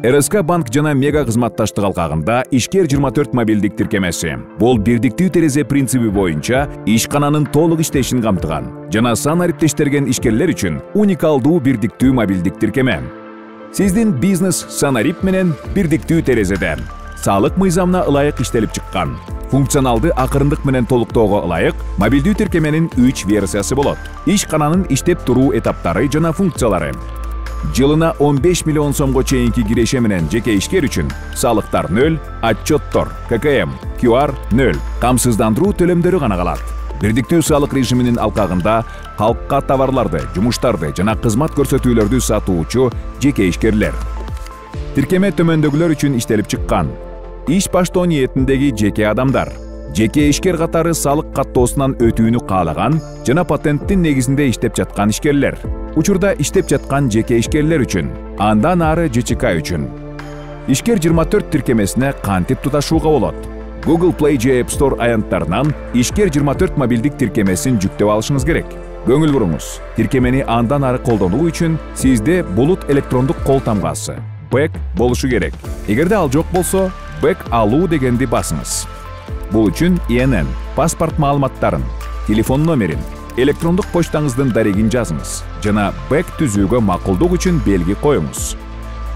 РСК банк жана мега кызматташтык алкагында ишкер 24 мобилдик тиркемеси. Бул бирдиктүү терезе принципи боюнча ишкананын толук иштешин камтыган жана сан ариптештелген ишкерлер үчүн уникалдуу бирдиктүү мобилдик тиркеме. Сиздин бизнес санарип менен бирдиктүү терезеде салык мыйзамына ылайык иштелип чыккан. Функционалды акырындык менен толуктоого ылайык мобилдүү тиркеменин 3 версиясы болот. Ишкананын иштеп туруу этаптары жана функциялары. Жылына 15 миллион сомго чейинки киреше менен жеке ишкер үчүн салыктар 0, отчеттор, ККМ, QR 0, камсыздандыруу төлөмдөрү гана калат. Бирдиктүү салык режиминин алкагында халкка товарларды, жумуштарды жана кызмат көрсөтүүлөрдү сатуучу жеке ишкерлер. Тиркеме төмөндөгүлөр үчүн иштелип чыккан. Иш баштоо ниетиндеги жеке адамдар, жеке ишкер катары салык каттоосунан өтүүнү каалаган жана патенттин негизинде иштеп жаткан ишкерлер. Учурда иштеп жаткан жеке ишкерлер үчүн, андан ары ЖЧК үчүн. Ишкер 24 тиркемесине кантип туташууга болот? Google Play же App Store аянттарынан ишкер 24 мобилдик тиркемесин жүктөп алышыңыз керек. Көңүл буруңуз. Тиркемени андан ары колдонуу үчүн сизде булут электрондук кол тамгасы Back болушу керек. Эгерде ал жок болсо, Back алуу дегенди басыңыз. Бул үчүн ИНН, паспорт маалыматтарын, телефон номерин, электрондук почтаңыздын дарегин жазыңыз жана Back түзүүгө макулдук үчүн белги коюңуз.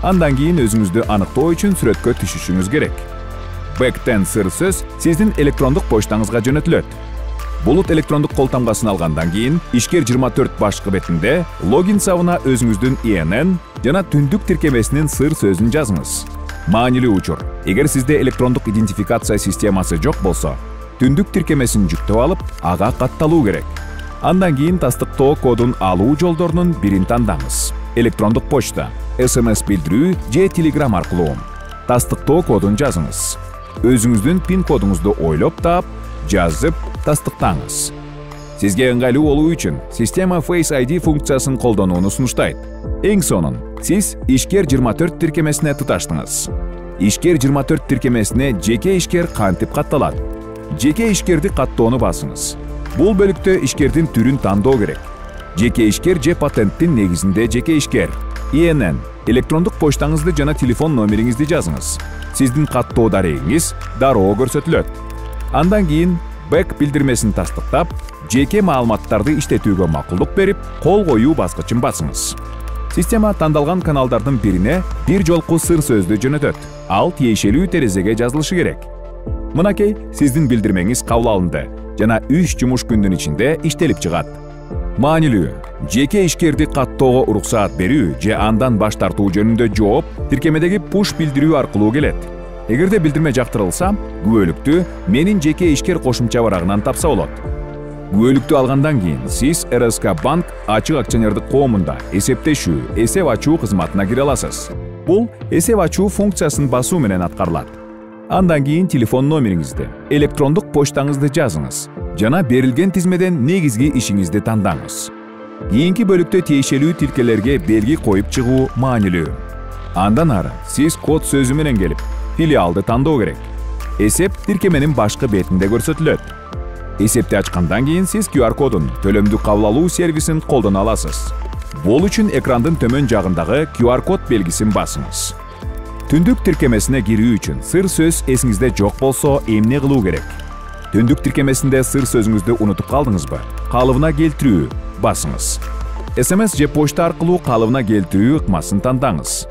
Андан кийин өзүңүздү аныктоо үчүн сүрөткө түшүшүңүз керек. Back'тен сыр сөз сиздин электрондук почтаңызга жөнөтүлөт. Булут электрондук кол тамгасын алгандан кийин ишкер 24 башкы бетинде логин сабына өзүңүздүн ИНН жана түндүк тиркемесинин сыр сөзүн жазыңыз. Маанилүү учур. Эгер сизде электрондук идентификация системасы жок болсо, түндүк тиркемесин жүктөп алып, ага катталуу керек. Андан кийин тастыктоо кодун алуу жолдорунун бирин тандаңыз. Электрондук почта, SMS билдирүү же Telegram аркылуу. Тастыктоо кодун жазыңыз. Өзүңүздүн пин кодуңузду ойлоп таап, жазып, тастыктаңыз. Сизге ыңгайлуу болуу үчүн система Face ID функциясын колдонууну сунуштайт. Эң сонун, сиз ишкер 24 тиркемесине туташтыңыз. Ишкер 24 тиркемесине жеке ишкер кантип катталат? Жеке ишкерди каттоону басыңыз. Бул бөлүктө ишкердин түрүн тандоо керек. Жеке ишкер же патенттин негизинде жеке ишкер. ИНН, электрондук почтаңызды жана телефон номериңизди жазыңыз. Сиздин каттоо дарегиңиз дароо көрсөтүлөт. Андан кийин Back билдирмесин тастыктап, жеке маалыматтарды иштетүүгө макулдук берип, кол коюу баскычын басыңыз. Система тандалган каналдардын бирине бир жолку сыр сөздү жөнөтөт. Ал тиешелүү терезеге жазылышы керек. Мынакей сиздин билдирмеңиз кабыл алынды жана 3 жумуш күндүн ичинде иштелип чыгат. Маанилүү, жеке ишкерди каттоого уруксаат берүү же андан баш тартуу жөнүндө жооп тиркемедеги push билдирүү аркылуу келет. Эгерде билдирме жактырылса, күбөлүктү менин жеке ишкер кошумча барагынан тапса болот. Күбөлүктү алгандан кийин сиз РСК банк ачык акционердик коомунда эсептешүү, эсеп ачуу кызматына кире аласыз. Бул эсеп ачуу функциясын басуу менен аткарылат. Андан кийин телефон номериңизди, электрондук почтаңызды жазыңыз жана берилген тизмеден негизги ишиңизди тандаңыз. Кийинки бөлүктө тиешелүү тилкелерге белги коюп чыгуу маанилүү. Андан ары сиз код сөзү менен келип, филиалды тандоо керек. Эсеп тиркеменин башкы бетинде көрсөтүлөт. Эсепти ачкандан кийин сиз QR кодун, төлөмдү кабыл алуу сервисин колдоно аласыз. Бул үчүн экрандын төмөн жагындагы QR код белгисин басыңыз. Түндүк тиркемесине кирүү үчүн сыр сөз эсиңизде жок болсо, эмне кылуу керек? Түндүк тиркемесинде сыр сөзүңүздү унутуп калдыңызбы? Калыбына келтирүү басыңыз. SMS же почта аркылуу калыбына келтирүү ыкмасын тандаңыз.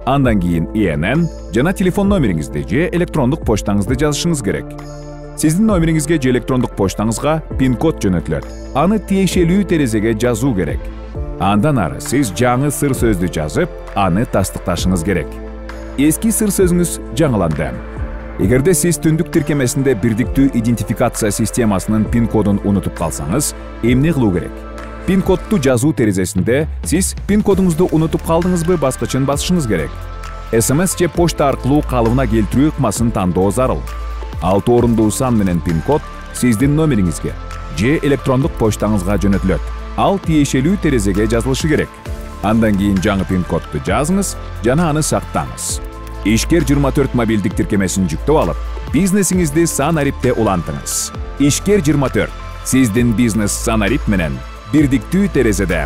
Андан кийин ИНН жана телефон номериңизди же электрондук почтаңызды жазышыңыз керек. Сиздин номериңизге же электрондук почтаңызга пин-код жөнөтүлөт. Аны тиешелүү терезеге жазуу керек. Андан ары сиз жаңы сыр сөздү жазып, аны тастыкташыңыз керек. Эски сыр сөзүңүз жаңыланды. Эгерде сиз түндүк тиркемесинде бирдиктүү идентификация системасынын пин-кодун унутуп калсаңыз, эмне кылуу керек? Пин-кодду жазуу терезесинде сиз пин-кодуңузду унутуп калдыңызбы баскычын басышыңыз керек. SMS же почта аркылуу калыбына келтирүү ыкмасын тандоо зарыл. 6 орундуу сан менен пин-код сиздин номериңизге же электрондук почтаңызга жөнөтүлөт. Ал тиешелүү терезеге жазылышы керек. Андан кийин жаңы пин-кодду жазыңыз жана аны сактаңыз. Ишкер 24 мобилдик тиркемесин жүктөп алып, бизнесиңизди санарипте улантыңыз. Ишкер 24 сиздин бизнес санарип менен бирдиктүү терезеде.